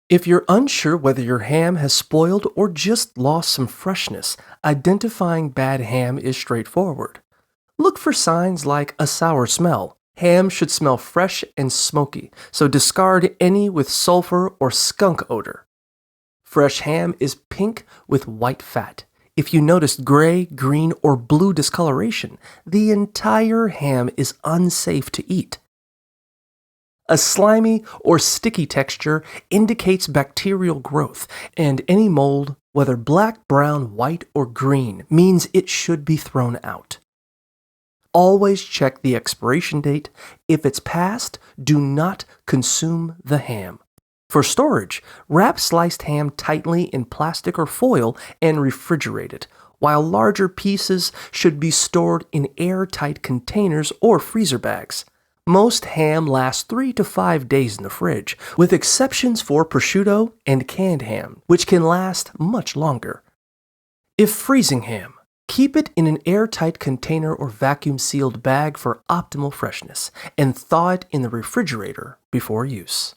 If you're unsure whether your ham has spoiled or just lost some freshness, identifying bad ham is straightforward. Look for signs like a sour smell. Ham should smell fresh and smoky, so discard any with sulfur or skunk odor. Fresh ham is pink with white fat. If you notice gray, green, or blue discoloration, the entire ham is unsafe to eat. A slimy or sticky texture indicates bacterial growth, and any mold, whether black, brown, white, or green, means it should be thrown out. Always check the expiration date. If it's past, do not consume the ham. For storage, wrap sliced ham tightly in plastic or foil and refrigerate it, while larger pieces should be stored in airtight containers or freezer bags. Most ham lasts 3 to 5 days in the fridge, with exceptions for prosciutto and canned ham, which can last much longer. If freezing ham, keep it in an airtight container or vacuum-sealed bag for optimal freshness, and thaw it in the refrigerator before use.